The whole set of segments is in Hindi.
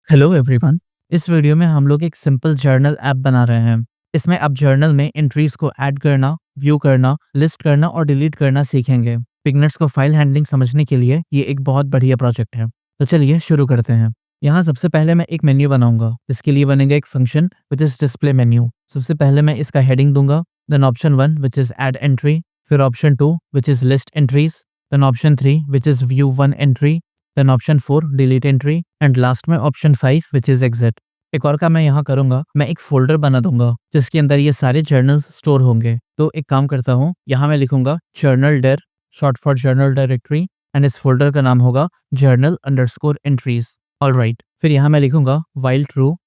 Hello everyone. इस वीडियो में हम लोग एक सिंपल जर्नल ऐप बना रहे हैं। इसमें आप जर्नल में एंट्रीज को ऐड करना, व्यू करना, लिस्ट करना और डिलीट करना सीखेंगे। बिगनर्स को फाइल हैंडलिंग समझने के लिए ये एक बहुत बढ़िया प्रोजेक्ट है। तो चलिए शुरू करते हैं। यहाँ सबसे पहले मैं एक मेन्यू बनाऊंगा, जिसके लिए बनेगा एक function which is display menu. सबसे पहले मैं इसका हेडिंग दूंगा, then option 1 which is add entry, फिर option 2 which is list entries, then option 3 which is view 1 entry, then option 4 delete entry and last में ऑप्शन 5 विच इज एग्जिट। एक और काम मैं यहाँ करूंगा, मैं एक फोल्डर बना दूंगा जिसके अंदर ये सारे जर्नल स्टोर होंगे। तो एक काम करता हूँ, यहाँ मैं लिखूंगा जर्नल डर, short for journal directory, and इस फोल्डर का नाम होगा जर्नल अंडरस्कोर एंट्रीज। ऑलराइट, फिर यहाँ मैं लिखूंगा वाइल ट्रू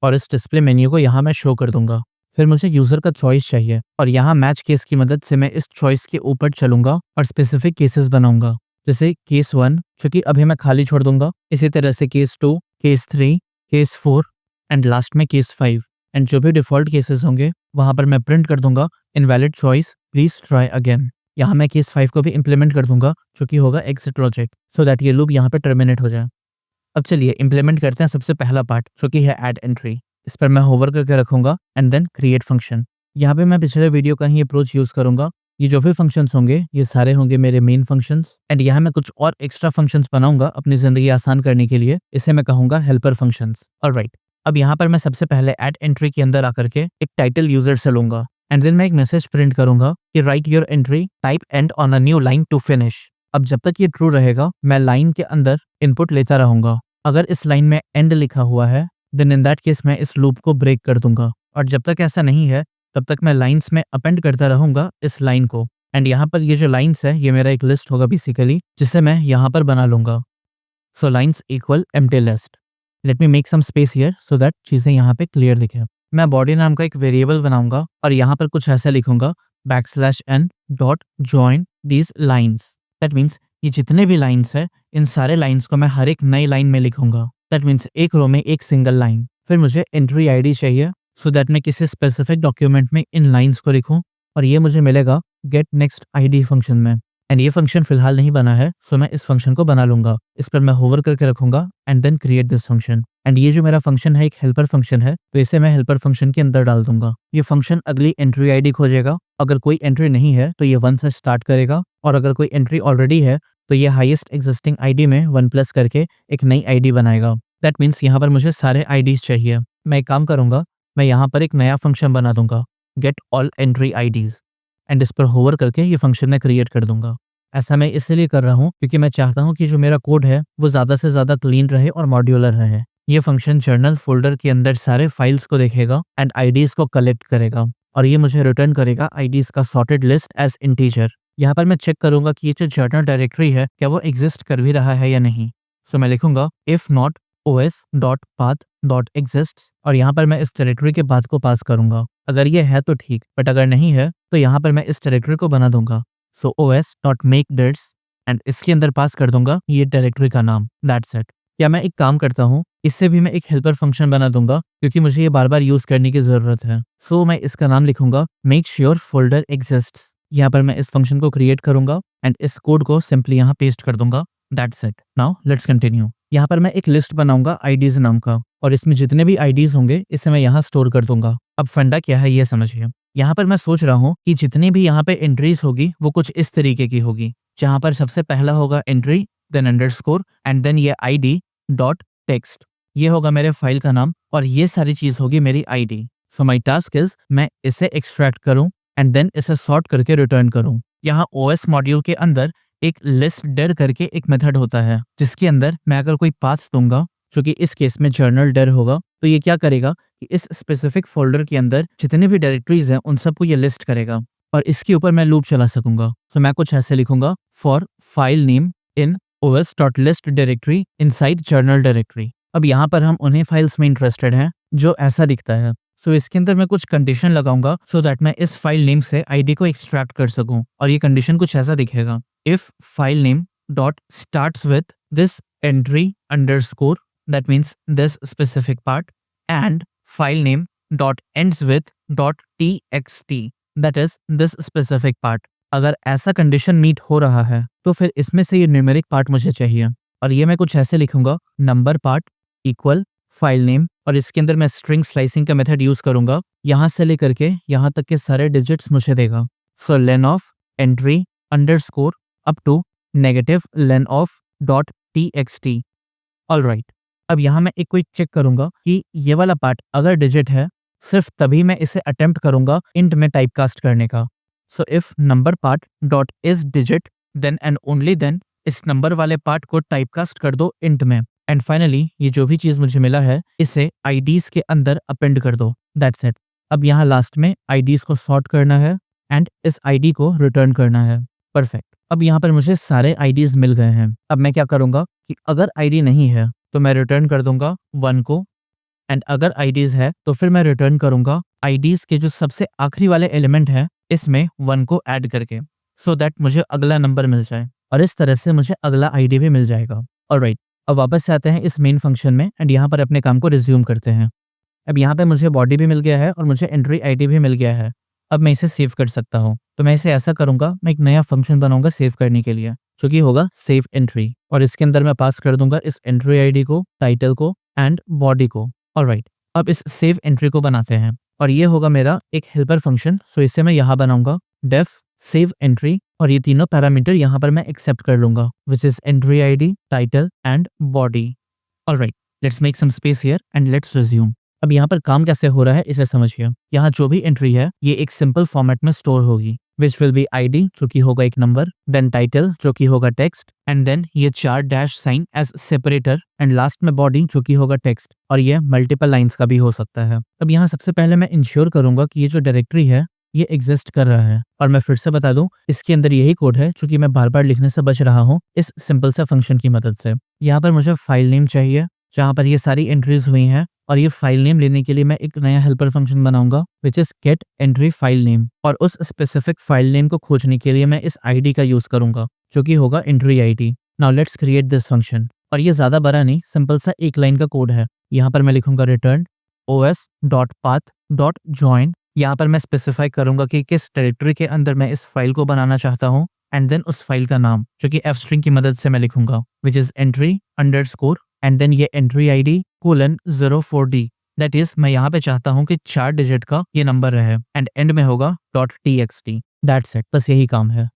और इस डिस्प्ले मेन्यू को यहाँ मैं शो कर दूंगा। फिर मुझे यूजर का चॉइस चाहिए और यहाँ मैच केस की मदद से मैं इस चॉइस के ऊपर चलूंगा और स्पेसिफिक केसेस बनाऊंगा, जैसे केस 1 जो कि अभी मैं खाली छोड़ दूंगा। इसी तरह से case 2, case 3, case 4 and last में केस 5। एंड जो भी डिफॉल्ट केसेस होंगे वहां पर मैं प्रिंट कर दूंगा invalid choice, please try again. यहाँ मैं केस 5 को भी इंप्लीमेंट कर दूंगा जो कि होगा एग्जिट लॉजिक, सो दैट ये लूप यहाँ पे टर्मिनेट हो जाए। अब चलिए इंप्लीमेंट करते हैं सबसे पहला पार्ट जो कि है ऐड एंट्री। इस पर मैं होवर करके रखूंगा एंड देन क्रिएट फंक्शन। यहाँ पे मैं पिछले वीडियो का ही अप्रोच यूज करूंगा। ये जो भी फंक्शंस होंगे ये सारे होंगे मेरे मेन फंक्शंस एंड यहाँ मैं कुछ और एक्स्ट्रा फंक्शंस बनाऊंगा अपनी जिंदगी आसान करने के लिए। इसे मैं कहूंगा हेल्पर फंक्शंस। ऑलराइट, अब यहाँ पर मैं सबसे पहले ऐड एंट्री के अंदर आकर के एक टाइटल यूजर से लूंगा एंड देन मैं एक मैसेज प्रिंट करूंगा कि write your entry, type end on a new line to finish. अब जब तक ये ट्रू रहेगा मैं लाइन के अंदर इनपुट लेता रहूंगा। अगर इस लाइन में एंड लिखा हुआ है देन इन दैट केस मैं इस लूप को ब्रेक कर दूंगा और जब तक ऐसा नहीं है तब तक मैं लाइंस में अपेंड करता रहूंगा इस लाइन को। एंड यहाँ पर ये जो लाइंस है ये मेरा एक लिस्ट होगा बेसिकली, जिसे मैं यहाँ पर बना लूंगा। So lines equal empty list. Let me make some space here so that चीजें यहाँ पे क्लियर दिखे। मैं बॉडी नाम का एक वेरिएबल बनाऊंगा और यहाँ पर कुछ ऐसा लिखूंगा \n dot join these lines. That means ये जितने भी लाइन्स है इन सारे लाइन्स को मैं हर एक नई लाइन में लिखूंगा। दैट मीन्स एक रो में एक सिंगल लाइन। फिर मुझे एंट्री आईडी चाहिए सो दैट मैं किसी स्पेसिफिक डॉक्यूमेंट में इन लाइन्स को लिखूं और ये मुझे मिलेगा गेट नेक्स्ट आईडी फंक्शन में। एंड ये फंक्शन फिलहाल नहीं बना है सो मैं इस फंक्शन को बना लूंगा। इस पर मैं होवर करके रखूंगा and then create this function. एंड ये जो मेरा फंक्शन है एक हेल्पर फंक्शन है, तो इसे मैं हेल्पर फंक्शन के अंदर डाल दूंगा। ये फंक्शन अगली एंट्री आईडी खोजेगा। अगर कोई एंट्री नहीं है तो ये 1 से स्टार्ट करेगा और अगर कोई एंट्री ऑलरेडी है तो ये हाईएस्ट एग्जिस्टिंग आईडी में 1 प्लस करके एक नई आईडी बनाएगा। दैट मीन्स यहाँ पर मुझे सारे आईडीज चाहिए। मैं एक काम करूंगा, मैं यहाँ पर एक नया फंक्शन बना दूंगा, get all entry IDs, and इस पर होवर करके ये फंक्शन मैं क्रिएट कर दूंगा। ऐसा मैं इसलिए कर रहा हूँ क्योंकि मैं चाहता हूँ कि जो मेरा कोड है वो ज्यादा से ज्यादा क्लीन रहे और मॉड्यूलर रहे। ये फंक्शन जर्नल फोल्डर के अंदर सारे फाइल्स को देखेगा एंड आईडीज को कलेक्ट करेगा और ये मुझे रिटर्न करेगा आईडीज का सॉर्टेड लिस्ट एज इंटीजर। यहाँ पर मैं चेक करूंगा कि ये जो जर्नल डायरेक्टरी है क्या वो एग्जिस्ट कर भी रहा है या नहीं। सो मैं लिखूंगा इफ नॉट os.path.exists और यहाँ पर मैं इस डायरेक्टरी के पाथ को पास करूंगा। अगर ये है तो ठीक, बट अगर नहीं है तो यहाँ पर मैं इस डायरेक्टरी को बना दूंगा। सो os.makeDirs एंड इसके अंदर पास कर दूंगा ये डायरेक्टरी का नाम। That's it. या मैं एक काम करता हूँ, इससे भी मैं एक हेल्पर फंक्शन बना दूंगा क्योंकि मुझे ये बार बार यूज करने की जरूरत है। सो मैं इसका नाम लिखूंगा मेक श्योर फोल्डर एग्जिस्ट्स। यहाँ पर मैं इस फंक्शन को क्रिएट करूंगा एंड इस कोड को सिंपली यहाँ पेस्ट कर दूंगा। That's it. Now let's continue. यहाँ पर मैं एक लिस्ट बनाऊंगा आईडीज नाम का और इसमें जितने भी आईडीज होंगे इसे मैं यहाँ स्टोर कर दूंगा। अब फंडा क्या है ये समझिए। यहाँ पर मैं सोच रहा हूँ कि जितनी भी यहाँ पे एंट्रीज होगी वो कुछ इस तरीके की होगी, जहाँ पर सबसे पहला होगा entry, then underscore and then ये आईडी डॉट टेक्स्ट। ये होगा मेरे फाइल का नाम और ये सारी चीज होगी मेरी ID. So my task is मैं इसे एक्सट्रैक्ट करूं एंड देन इसे सॉर्ट करके रिटर्न करूं। यहाँ ओएस मॉड्यूल के अंदर एक लिस्ट डर करके एक मेथड होता है जिसके अंदर मैं अगर कोई पाथ दूंगा जो कि इस केस में जर्नल डर होगा तो ये क्या करेगा कि इस स्पेसिफिक फोल्डर के अंदर जितने भी डायरेक्टरीज हैं उन सबको ये लिस्ट करेगा और इसके ऊपर मैं लूप चला सकूंगा। तो मैं कुछ ऐसे लिखूंगा for file name in os.list directory inside journal directory. अब यहाँ पर हम उन्हीं फाइल्स में इंटरेस्टेड हैं जो ऐसा दिखता है। सो इसके अंदर मैं कुछ कंडीशन लगाऊंगा सो दैट मैं इस फाइल नेम से आईडी को एक्सट्रैक्ट कर सकूं और ये कंडीशन कुछ ऐसा दिखेगा, if file name dot starts with this entry underscore that means this specific part and file name dot ends with dot txt that is this specific part. अगर ऐसा कंडीशन मीट हो रहा है तो फिर इसमें से ये न्यूमेरिक पार्ट मुझे चाहिए और ये मैं कुछ ऐसे लिखूंगा, number part equal file name और इसके अंदर मैं स्ट्रिंग स्लाइसिंग का मेथड यूज करूंगा। यहाँ से लेकर के यहाँ तक के सारे डिजिट्स मुझे देगा। So len of entry underscore up to negative len of dot T alright. अब यहाँ मैं एक क्विक चेक करूंगा कि ये वाला पार्ट अगर डिजिट है सिर्फ तभी मैं इसे अटेम्प्ट करूंगा इंट में टाइपकास्ट करने का। So if number part dot is digit then and only then इस नंबर वाले पार्ट को टाइपकास्ट कर दो इंट में। एंड फाइनली ये जो भी चीज मुझे मिला है इसे आईडीज के अंदर अपेंड कर दो। That's it. अब यहाँ लास्ट में आईडीज को सॉर्ट करना है एंड इस आईडी को रिटर्न करना है। परफेक्ट। अब यहाँ पर मुझे सारे आईडीज मिल गए हैं। अब मैं क्या करूंगा कि अगर आईडी नहीं है तो मैं रिटर्न कर दूंगा 1 को, एंड अगर आईडीज है तो फिर मैं रिटर्न करूंगा आईडीज के जो सबसे आखिरी वाले एलिमेंट है इसमें 1 को ऐड करके, सो दैट मुझे अगला नंबर मिल जाए और इस तरह से मुझे अगला आईडी भी मिल जाएगा। ऑलराइट, अब वापस से आते हैं इस मेन फंक्शन में एंड यहाँ पर अपने काम को रिज्यूम करते हैं। अब यहाँ पे मुझे बॉडी भी मिल गया है और मुझे एंट्री आईडी भी मिल गया है। अब मैं इसे सेव कर सकता हूँ। तो मैं इसे ऐसा करूंगा, मैं एक नया फंक्शन बनाऊंगा सेव करने के लिए जो कि होगा सेव एंट्री, और इसके अंदर मैं पास कर दूंगा इस एंट्री आईडी को, टाइटल को एंड बॉडी को। ऑलराइट, अब इस सेव एंट्री को बनाते हैं और ये होगा मेरा एक हेल्पर फंक्शन। सो इसे मैं यहाँ बनाऊंगा डेफ सेव एंट्री, और ये तीनों पैरामीटर यहाँ पर मैं एक्सेप्ट कर लूंगा which is entry ID, title and body. Alright, let's make some space here and let's resume. अब यहाँ पर काम कैसे हो रहा है इसे समझिए। यहाँ जो भी एंट्री है ये एक सिंपल फॉर्मेट में स्टोर होगी विच विल बी आईडी जो कि होगा एक नंबर, देन टाइटल जो कि होगा टेक्स्ट, एंड देन ये 4 dash sign as separator, and last में बॉडी जो कि होगा टेक्स्ट, और ये मल्टीपल लाइंस का भी हो सकता है। अब यहाँ सबसे पहले मैं इंश्योर करूंगा कि ये जो डायरेक्टरी है ये एग्जिस्ट कर रहा है, और मैं फिर से बता दूं इसके अंदर यही कोड है जो कि मैं बार बार लिखने से बच रहा हूँ इस सिंपल सा फंक्शन की मदद से। यहाँ पर मुझे फाइल नेम चाहिए जहाँ पर ये सारी एंट्रीज हुई हैं, और ये फाइल नेम लेने के लिए मैं एक नया हेल्पर फंक्शन बनाऊंगा which is get entry file name, और उस स्पेसिफिक फाइल नेम को खोजने के लिए मैं इस आईडी का यूज करूंगा जो कि होगा entry ID. Now let's create this function, और ये ज्यादा बड़ा नहीं, सिंपल सा एक लाइन का कोड है। यहाँ पर मैं लिखूंगा रिटर्न os.path.join। यहाँ पर मैं स्पेसिफाई करूंगा कि किस डायरेक्टरी के अंदर मैं इस फाइल को बनाना चाहता हूँ, एंड देन उस फाइल का नाम जो कि एफ स्ट्रिंग की मदद से मैं लिखूंगा which is entry underscore, and then ये entry ID colon 04d, that is मैं यहाँ पे चाहता हूँ कि 4 डिजिट का ये नंबर रहे, एंड एंड में होगा .txt। दैट्स इट, बस यही काम है।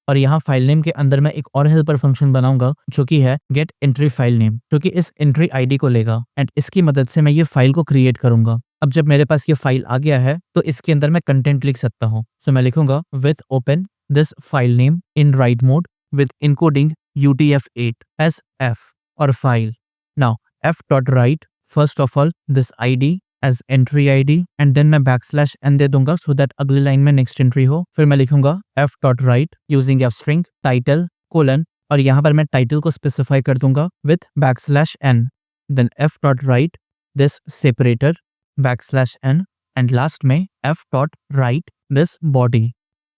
और यहाँ फाइल नेम के अंदर मैं एक और हेल्पर फंक्शन बनाऊंगा जो कि है गेट एंट्री फाइल नेम, जो कि इस एंट्री आईडी को लेगा, एंड इसकी मदद से मैं ये फाइल को क्रिएट करूंगा। अब जब मेरे पास ये फाइल आ गया है तो इसके अंदर मैं कंटेंट लिख सकता हूँ। सो मैं लिखूंगा with open this file name in write mode with encoding UTF-8 as f और file. Now f.write first of all this id as entry id, and then मैं \n दे दूंगा सो दैट अगली लाइन में नेक्स्ट एंट्री हो। फिर मैं लिखूंगा f.write using f string title colon, और यहाँ पर मैं टाइटल को स्पेसिफाई कर दूंगा with \n, then f.write this separator \n, and last में f.write this body.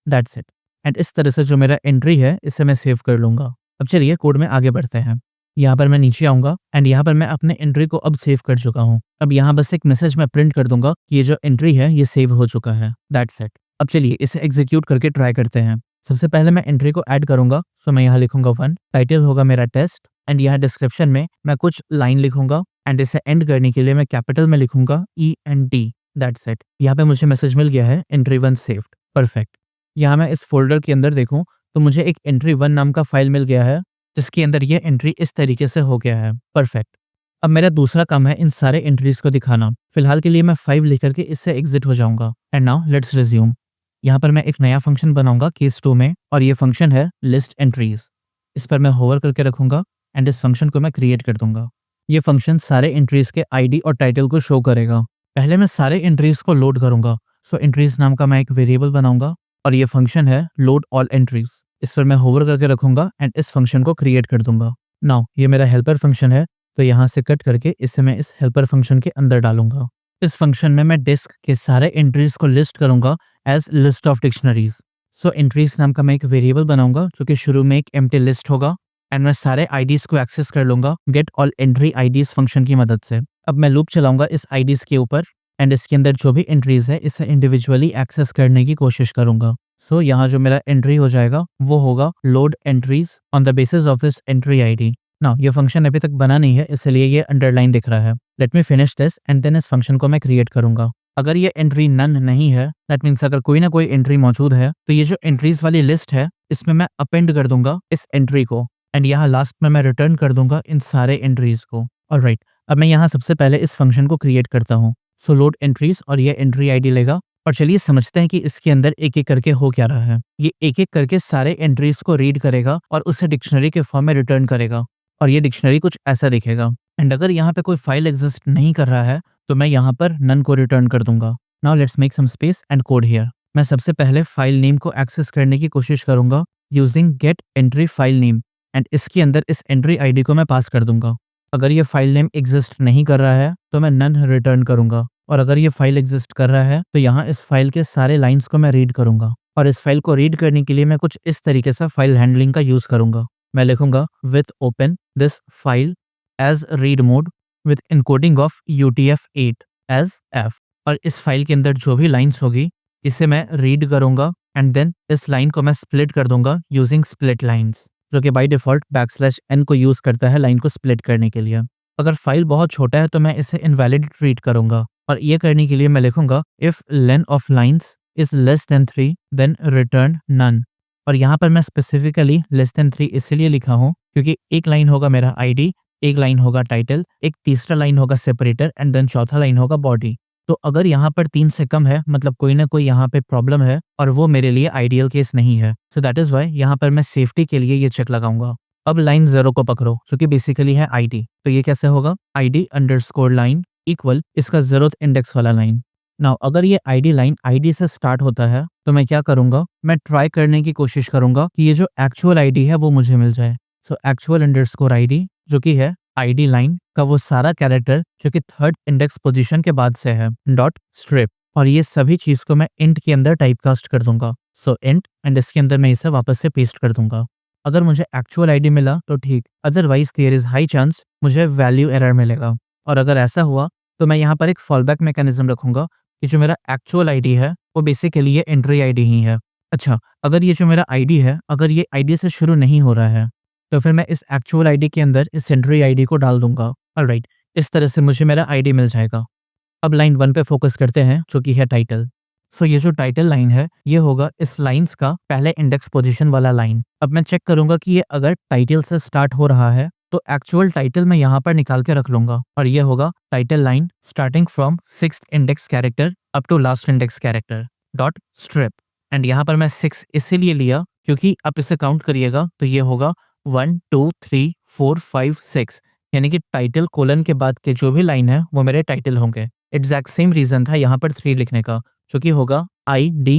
That's it, and इस तरह से जो मेरा एंट्री है इसे मैं सेव कर लूंगा। अब चलिए कोड में आगे बढ़ते हैं। यहाँ पर मैं नीचे आऊंगा एंड यहाँ पर मैं अपने एंट्री को अब सेव कर चुका हूँ। अब यहाँ बस एक मैसेज मैं प्रिंट कर दूंगा कि ये जो एंट्री है ये सेव हो चुका है। That's it. अब चलिए इसे एग्जीक्यूट करके ट्राई करते हैं। सबसे पहले मैं एंट्री को ऐड करूंगा, सो मैं यहाँ लिखूंगा 1, टाइटल होगा मेरा टेस्ट, एंड यहाँ डिस्क्रिप्शन में मैं कुछ लाइन लिखूंगा, एंड इसे एंड करने के लिए मैं कैपिटल में लिखूंगा ENT। That's it. यहाँ पे मुझे मैसेज मिल गया है एंट्री 1 सेव्ड। परफेक्ट। यहाँ मैं इस फोल्डर के अंदर देखूं तो मुझे एक एंट्री 1 नाम का फाइल मिल गया है जिसके अंदर ये एंट्री इस तरीके से हो गया है। परफेक्ट। अब मेरा दूसरा काम है इन सारे एंट्रीज को दिखाना। फिलहाल के लिए मैं 5 लिख करके इससे एग्जिट हो जाऊंगा। And now let's resume. यहाँ पर मैं एक नया फंक्शन बनाऊंगा केस 2 में, और ये फंक्शन है लिस्ट एंट्रीज। इस पर मैं होवर करके रखूंगा एंड इस फंक्शन को मैं क्रिएट कर दूंगा। ये फंक्शन सारे एंट्रीज के आईडी और टाइटल को शो करेगा। पहले मैं सारे एंट्रीज को लोड करूंगा, सो एंट्रीज नाम का मैं एक वेरिएबल बनाऊंगा, और ये फंक्शन है लोड ऑल एंट्रीज। इस पर मैं होवर करके रखूंगा एंड इस फंक्शन को क्रिएट कर दूंगा। नाउ ये मेरा हेल्पर फंक्शन है, तो यहाँ से कट करके इसे मैं इस हेल्पर फंक्शन के अंदर डालूंगा। इस फंक्शन में मैं डिस्क के सारे एंट्रीज को लिस्ट करूंगा as list of dictionaries. So entries नाम का मैं एक वेरिएबल बनाऊंगा जो कि शुरू में एक एम्प्टी लिस्ट होगा, एंड मैं सारे आईडीज को एक्सेस कर लूंगा get all entry IDs function की मदद से। अब मैं लूप चलाऊंगा इस आईडीज के ऊपर, एंड इसके अंदर जो भी एंट्रीज है इसे इंडिविजुअली एक्सेस करने की कोशिश करूंगा। सो यहाँ जो मेरा एंट्री हो जाएगा वो होगा load entries on the basis of this entry ID. ना ये फंक्शन अभी तक बना नहीं है, इसलिए ये अंडरलाइन दिख रहा है। Let me finish this and then इस फंक्शन को मैं क्रिएट करूंगा। अगर ये एंट्री नन नहीं है, दैट मीन्स अगर कोई ना कोई एंट्री मौजूद है, तो ये जो एंट्रीज वाली लिस्ट है इसमें मैं अपेंड कर दूंगा इस एंट्री को एंड यहाँ लास्ट में मैं रिटर्न कर दूंगा इन सारे एंट्रीज को। ऑलराइट, अब मैं यहाँ सबसे पहले इस फंक्शन को क्रिएट करता हूँ। सो लोड एंट्रीज और ये एंट्री आईडी लेगा और चलिए समझते हैं कि इसके अंदर एक एक करके हो क्या रहा है। ये एक एक करके सारे एंट्रीज को रीड करेगा और उसे डिक्शनरी के फॉर्म में रिटर्न करेगा और ये डिक्शनरी कुछ ऐसा दिखेगा। एंड अगर यहाँ पे कोई फाइल एग्जिस्ट नहीं कर रहा है तो मैं यहाँ पर नन को रिटर्न कर दूंगा। Now let's make some space and code here. मैं सबसे पहले फाइल नेम को एक्सेस करने की कोशिश करूंगा using get entry file name and इसके अंदर इस एंट्री आईडी को मैं पास कर दूंगा। अगर ये फाइल नेम एग्जिस्ट नहीं कर रहा है तो मैं नन रिटर्न करूंगा और अगर ये फाइल एग्जिस्ट कर रहा है तो यहाँ इस फाइल के सारे लाइंस को मैं रीड करूंगा और इस फाइल को रीड करने के लिए मैं कुछ इस तरीके से फाइल हैंडलिंग का यूज करूंगा। मैं लिखूंगा with open this file as read mode with encoding of UTF-8 as F और इस फाइल के अंदर जो भी लाइंस होगी इसे मैं रीड करूंगा एंड देन इस लाइन को मैं स्प्लिट कर दूंगा यूजिंग स्प्लिट लाइंस, जो कि बाय डिफॉल्ट \n को यूज करता है लाइन को स्प्लिट करने के लिए। अगर फाइल बहुत छोटा है तो मैं इसे इनवैलिड ट्रीट करूंगा और ये करने के लिए मैं लिखूंगा if length of lines is less than 3 then return none. और यहाँ पर मैं स्पेसिफिकली लेस देन 3 इसलिए लिखा हूँ क्योंकि एक लाइन होगा मेरा आईडी, एक लाइन होगा टाइटल, एक तीसरा लाइन होगा सेपरेटर एंड देन चौथा लाइन होगा बॉडी। तो अगर यहाँ पर 3 से कम है मतलब कोई ना कोई यहाँ पे प्रॉब्लम है और वो मेरे लिए आइडियल केस नहीं है। सो दैट इज वाई यहाँ पर मैं सेफ्टी के लिए ये चेक लगाऊंगा। अब लाइन 0 को पकड़ो जो कि बेसिकली है आईडी। तो ये कैसे होगा ID_line इक्वल इसका 0th इंडेक्स वाला लाइन। नाउ अगर ये आईडी लाइन आईडी से स्टार्ट होता है तो मैं क्या करूंगा, मैं ट्राई करने की कोशिश करूंगा कि ये जो एक्चुअल आईडी है वो मुझे मिल जाए। सो actual_id जो कि है आईडी लाइन का वो सारा कैरेक्टर जो कि 3rd इंडेक्स पोजीशन के बाद से है डॉट स्ट्रिप और ये सभी चीज को मैं इंट के अंदर टाइपकास्ट कर दूंगा। सो इंट एंड इसके अंदर मैं इसे वापस से पेस्ट कर दूंगा। अगर मुझे एक्चुअल आईडी मिला तो ठीक, otherwise there is high chance मुझे वैल्यू एरर मिलेगा। और अगर ऐसा हुआ तो मैं यहाँ पर एक फॉलबैक मैकेनिज्म रखूंगा कि जो मेरा एक्चुअल आईडी है वो बेसिकली ये एंट्री आईडी ही है। अच्छा, अगर ये जो मेरा आईडी है अगर ये आईडी से शुरू नहीं हो रहा है तो फिर मैं इस एक्चुअल आईडी के अंदर इस एंट्री आईडी को डाल दूंगा। ऑलराइट, इस तरह से मुझे मेरा आईडी मिल जाएगा। अब लाइन 1 पे फोकस करते हैं जो कि है टाइटल। सो ये जो टाइटल लाइन है ये होगा इस लाइंस का पहले इंडेक्स पोजीशन वाला लाइन। अब मैं चेक करूंगा कि ये अगर टाइटल से स्टार्ट हो रहा है तो एक्चुअल टाइटल मैं यहाँ पर निकाल के रख लूंगा और ये होगा title line starting from 6th index character up to last index character dot strip and यहाँ पर मैं 6 इसीलिए लिया क्योंकि आप इसे काउंट करिएगा तो ये होगा 1 2 3 4 5 6 यानी कि टाइटल कोलन के बाद के जो भी लाइन है वो मेरे टाइटल होंगे। एग्जैक्ट सेम रीजन था यहाँ पर 3 लिखने का जो कि होगा ID:,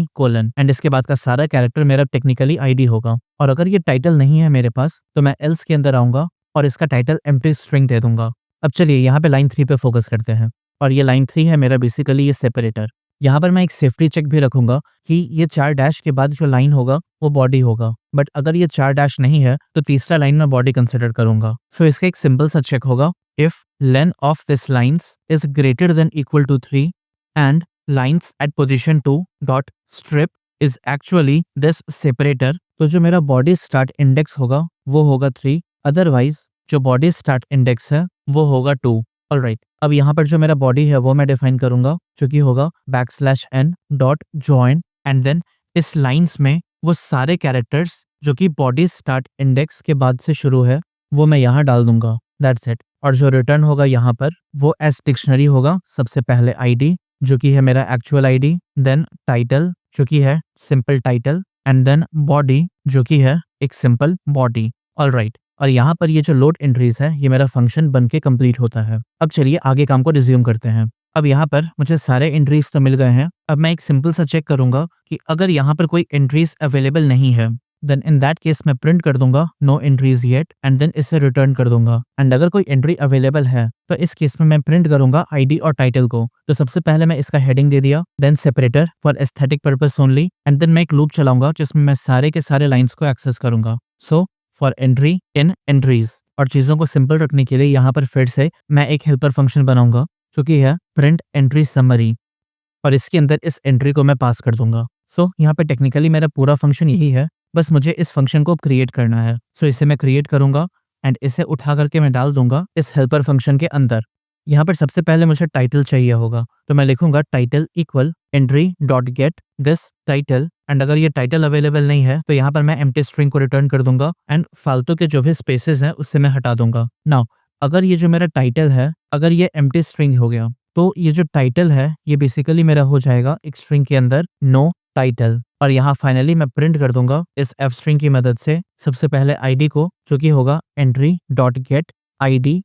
एंड इसके बाद का सारा कैरेक्टर मेरा टेक्निकली ID होगा। और अगर ये टाइटल नहीं है मेरे पास तो मैं एल्स के अंदर आऊंगा और इसका टाइटल एम्प्टी स्ट्रिंग दे दूंगा। अब चलिए यहाँ पे लाइन 3 पे फोकस करते हैं और ये लाइन 3 है मेरा बेसिकली ये सेपरेटर। यहाँ पर मैं एक सेफ्टी चेक भी रखूंगा कि ये 4 डैश के बाद जो लाइन होगा वो बॉडी होगा, बट अगर ये 4 डैश नहीं है तो तीसरा लाइन में बॉडी कंसिडर करूंगा। सो इसका एक सिंपल सा चेक होगा if length of this lines is greater than equal to 3 and lines at position 2 dot strip is actually this separator, तो जो मेरा बॉडी स्टार्ट इंडेक्स होगा वो होगा 3, अदरवाइज जो बॉडी स्टार्ट इंडेक्स है वो होगा 2। ऑलराइट, अब यहाँ पर जो मेरा बॉडी है वो मैं डिफाइन करूंगा जो कि होगा \n dot join and then इस लाइंस में वो सारे कैरेक्टर्स जो कि बॉडी स्टार्ट इंडेक्स के बाद से शुरू है वो मैं यहाँ डाल दूंगा। That's it. और जो रिटर्न होगा यहाँ पर वो एस डिक्शनरी होगा। सबसे पहले आईडी जो कि है मेरा एक्चुअल आईडी, देन टाइटल जो कि है simple title and then body जो कि है एक सिंपल बॉडी। ऑलराइट, और यहाँ पर ये जो लोड एंट्रीज है ये मेरा फंक्शन बन के कंप्लीट होता है। अब चलिए आगे काम को रिज्यूम करते हैं। अब यहाँ पर मुझे सारे एंट्रीज तो मिल गए हैं। अब मैं एक सिंपल सा चेक करूंगा कि अगर यहाँ पर कोई एंट्रीज अवेलेबल नहीं है देन इन दैट केस मैं प्रिंट कर दूंगा no entries yet and then इसे रिटर्न कर दूंगा। एंड अगर कोई एंट्री अवेलेबल है तो इस केस में मैं प्रिंट करूंगा आईडी और टाइटल को। तो सबसे पहले मैं इसका हेडिंग दे दिया, then separator for aesthetic purpose only and then मैं एक लूप चलाऊंगा जिसमें मैं सारे के सारे लाइंस को एक्सेस करूंगा। So for entry in entries. और चीजों को सिंपल रखने के लिए यहाँ पर फिर से मैं एक हेल्पर फंक्शन बनाऊंगा जो कि है प्रिंट एंट्री समरी और इसके अंदर इस एंट्री को मैं पास कर दूंगा। सो यहाँ पे टेक्निकली मेरा पूरा फंक्शन यही है, बस मुझे इस फंक्शन को क्रिएट करना है। सो इसे मैं क्रिएट करूंगा एंड इसे उठा करके मैं डाल दूंगा इस हेल्पर फंक्शन के अंदर। यहाँ पर सबसे पहले मुझे टाइटल चाहिए होगा, तो मैं लिखूंगा title equal entry dot get this title, and अगर ये टाइटल अवेलेबल नहीं है तो यहाँ पर मैं एम्प्टी स्ट्रिंग को रिटर्न कर दूंगा एंड फालतू के जो भी स्पेसेस हैं उससे मैं हटा दूंगा। नाउ अगर ये जो मेरा टाइटल है, अगर ये एम्प्टी स्ट्रिंग हो गया, तो ये जो टाइटल है ये बेसिकली मेरा हो जाएगा एक स्ट्रिंग के अंदर नो टाइटल, और यहाँ फाइनली मैं प्रिंट कर दूंगा इस एफ स्ट्रिंग की मदद से सबसे पहले आईडी को, जो कि होगा एंट्री डॉट गेट आईडी,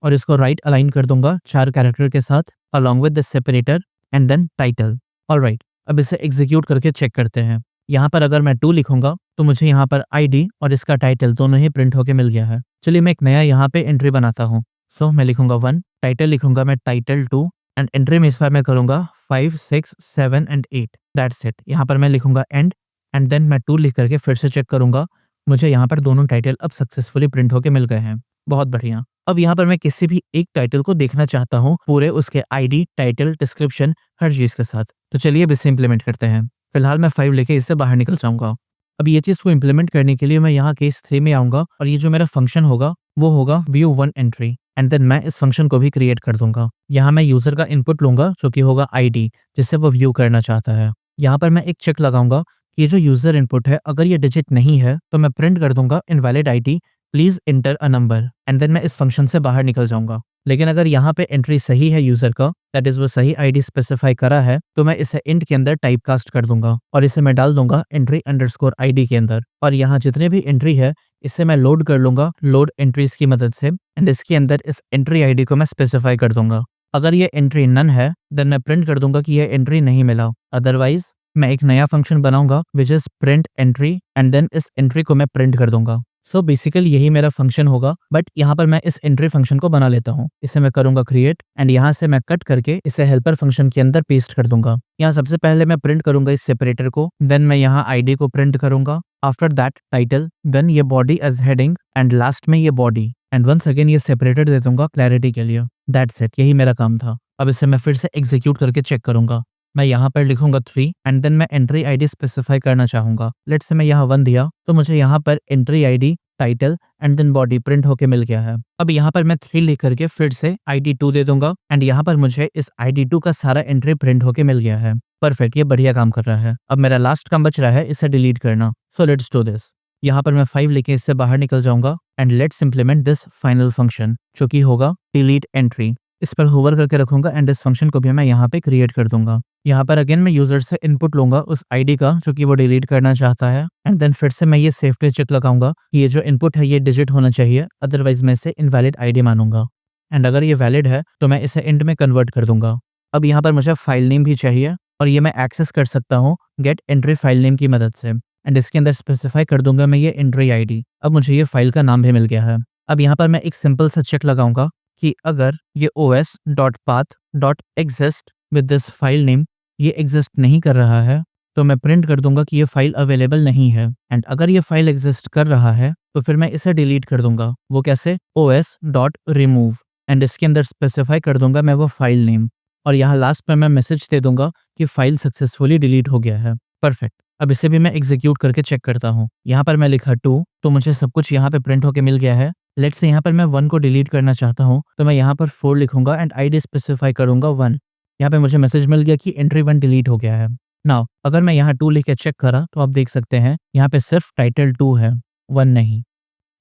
और इसको राइट अलाइन कर दूंगा 4 कैरेक्टर के साथ along with the separator and then title. Alright, अब इसे एग्जीक्यूट करके चेक करते हैं। यहाँ पर अगर मैं 2 लिखूंगा तो मुझे यहाँ पर आईडी और इसका टाइटल दोनों ही प्रिंट होके मिल गया है। चलिए मैं एक नया यहाँ पे एंट्री बनाता हूँ। सो मैं लिखूंगा 1, टाइटल लिखूंगा मैं टाइटल 2, एंड एंट्री में इस बार मैं करूंगा 5, 6, 7 एंड 8। That's it. यहाँ पर मैं लिखूंगा एंड देन मैं 2 लिख करके फिर से चेक करूंगा। मुझे यहाँ पर दोनों टाइटल अब सक्सेसफुली प्रिंट होके मिल गए हैं। बहुत बढ़िया। अब यहाँ पर मैं किसी भी एक टाइटल को देखना चाहता हूँ पूरे उसके आईडी, टाइटल, डिस्क्रिप्शन, हर चीज के साथ। तो चलिए अब इसे इंप्लीमेंट करते हैं। फिलहाल मैं 5 लेके इससे बाहर निकल जाऊंगा। अब ये चीज को इंप्लीमेंट करने के लिए मैं यहाँ केस 3 में आऊंगा, और ये जो मेरा फंक्शन होगा वो होगा व्यू 1 एंट्री, एंड देन मैं इस फंक्शन को भी क्रिएट कर दूंगा। यहाँ मैं यूजर का इनपुट लूंगा जो कि होगा आईडी, जिससे वो व्यू करना चाहता है। यहाँ पर मैं एक चेक लगाऊंगा कि ये जो यूजर इनपुट है अगर ये डिजिट नहीं है तो मैं प्रिंट कर दूंगा invalid ID, please enter a number, and then मैं इस फंक्शन से बाहर निकल जाऊंगा। लेकिन अगर यहाँ पे एंट्री सही है यूजर का, दैट इज वो सही आईडी स्पेसिफाई करा है, तो मैं इसे इंट के अंदर टाइप कास्ट कर दूंगा और इसे मैं डाल दूंगा एंट्री अंडरस्कोर आईडी के अंदर। और यहाँ जितने भी एंट्री है इसे मैं लोड कर लूंगा लोड एंट्रीज की मदद से, एंड इसके अंदर इस एंट्री आईडी को मैं स्पेसिफाई कर दूंगा। अगर ये एंट्री नन है देन मैं प्रिंट कर दूंगा कि ये एंट्री नहीं मिला। अदरवाइज मैं एक नया फंक्शन बनाऊंगा which is print entry, and then इस एंट्री को मैं प्रिंट कर दूंगा। सो बेसिकली यही मेरा फंक्शन होगा, बट यहाँ पर मैं इस एंट्री फंक्शन को बना लेता हूँ। इसे मैं करूंगा क्रिएट, एंड यहाँ से मैं कट करके इसे हेल्पर फंक्शन के अंदर पेस्ट कर दूंगा। यहाँ सबसे पहले मैं प्रिंट करूंगा इस सेपरेटर को, देन मैं यहाँ आईडी को प्रिंट करूंगा, आफ्टर दैट टाइटल, देन ये body as heading, and last में ये बॉडी, एंड वंस अगेन ये सेपरेटर दे दूंगा क्लैरिटी के लिए। दैट्स इट, यही मेरा काम था। अब इसे मैं फिर से एग्जीक्यूट करके चेक करूंगा। मैं यहाँ पर लिखूंगा 3, एंड देन मैं एंट्री आईडी स्पेसिफाई करना चाहूंगा। लेट्स से मैं यहाँ 1 दिया तो मुझे यहाँ पर entry ID, title and then body print होके मिल गया है। अब यहाँ पर मैं 3 लिख करके फिर से आईडी 2 दे दूंगा, एंड यहाँ पर मुझे इस आईडी 2 का सारा एंट्री प्रिंट होके मिल गया है। परफेक्ट, ये बढ़िया काम कर रहा है। अब मेरा लास्ट काम बच रहा है इसे डिलीट करना। So let's do this. यहाँ पर मैं 5 लेके इससे बाहर निकल जाऊंगा, and let's implement this final function जो कि होगा डिलीट एंट्री। इस पर होवर करके रखूंगा एंड इस फंक्शन को भी मैं यहाँ पे क्रिएट कर दूंगा। यहाँ पर अगेन मैं यूजर से इनपुट लूंगा उस आईडी का जो कि वो डिलीट करना चाहता है, एंड देन फिर से मैं ये सेफ्टी चेक लगाऊंगा कि ये जो इनपुट है ये डिजिट होना चाहिए, अदरवाइज मैं इसे इनवैलिड आईडी मानूंगा। एंड अगर ये वैलिड है तो मैं इसे इंट में कन्वर्ट कर दूंगा। अब यहाँ पर मुझे फाइल नेम भी चाहिए, और ये मैं एक्सेस कर सकता हूँ गेट एंट्री फाइल नेम की मदद से, एंड इसके अंदर स्पेसिफाई कर दूंगा मैं ये एंट्री आईडी। अब मुझे ये फाइल का नाम भी मिल गया है। अब यहाँ पर मैं एक सिंपल सा चेक लगाऊंगा कि अगर ये os.path.exist with this file name ये एग्जिस्ट नहीं कर रहा है तो मैं प्रिंट कर दूंगा कि ये फाइल अवेलेबल नहीं है, एंड अगर ये फाइल एग्जिस्ट कर रहा है तो फिर मैं इसे डिलीट कर दूंगा। वो कैसे? os.remove, एंड इसके अंदर स्पेसिफाई कर दूंगा मैं वो फाइल नेम, और यहाँ लास्ट में मैं मैसेज दे दूंगा कि फाइल सक्सेसफुली डिलीट हो गया है। परफेक्ट। अब इसे भी मैं एग्जीक्यूट करके चेक करता हूँ। यहाँ पर मैं लिखा 2 तो मुझे सब कुछ यहाँ पे प्रिंट होके मिल गया है। लेट्स से यहाँ पर मैं 1 को डिलीट करना चाहता हूँ तो मैं यहाँ पर 4 लिखूंगा एंड आईडी स्पेसिफाई करूंगा 1। यहाँ पे मुझे मैसेज मिल गया कि एंट्री 1 डिलीट हो गया है। नाउ अगर मैं यहाँ 2 लिख के चेक करा तो आप देख सकते हैं यहाँ पे सिर्फ टाइटल 2 है, 1 नहीं।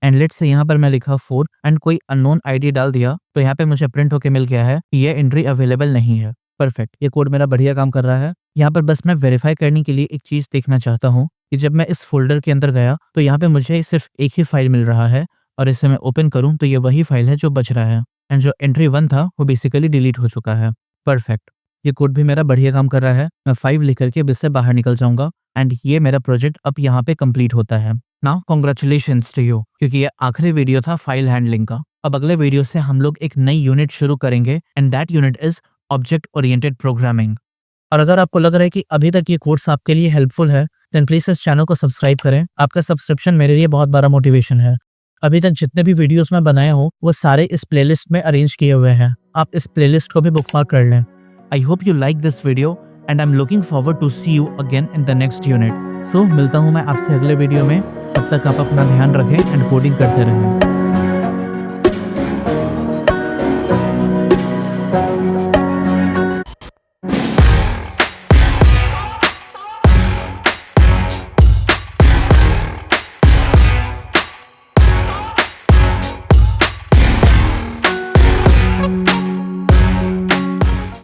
एंड लेट्स से यहाँ पर मैं लिखा 4 एंड कोई अननोन आईडी डाल दिया तो यहाँ पे मुझे प्रिंट होके मिल गया है कि ये एंट्री अवेलेबल नहीं है। परफेक्ट, ये कोड मेरा बढ़िया काम कर रहा है। यहाँ पर बस मैं वेरीफाई करने के लिए एक चीज देखना चाहता हूँ कि जब मैं इस फोल्डर के अंदर गया तो यहाँ पे मुझे सिर्फ एक ही फाइल मिल रहा है, और इसे मैं ओपन करूँ तो ये वही फाइल है जो बच रहा है, एंड जो एंट्री 1 था वो बेसिकली डिलीट हो चुका है। परफेक्ट, ये कोड भी मेरा बढ़िया काम कर रहा है। मैं 5 लिख करके अब इससे बाहर निकल जाऊंगा, एंड ये मेरा प्रोजेक्ट अब यहाँ पे कंप्लीट होता है। नाउ कॉन्ग्रेचुलेशंस टू यू, क्योंकि ये आखिरी वीडियो था फाइल हैंडलिंग का। अब अगले वीडियो से हम लोग एक नई यूनिट शुरू करेंगे, and that unit is object oriented programming. और अगर आपको लग रहा है कि अभी तक ये कोर्स आपके लिए हेल्पफुल है देन प्लीज इस चैनल को सब्सक्राइब करें। आपका सब्सक्रिप्शन मेरे लिए बहुत बड़ा मोटिवेशन है। अभी तक जितने भी वीडियोस मैं बनाया हूँ वो सारे इस प्लेलिस्ट में अरेंज किए हुए हैं, आप इस प्लेलिस्ट को भी बुकमार्क कर लें। I hope you like this video and I am looking forward to see you again in the next unit. So मिलता हूँ मैं आपसे अगले वीडियो में। तब तक आप अपना ध्यान रखें एंड कोडिंग करते रहें।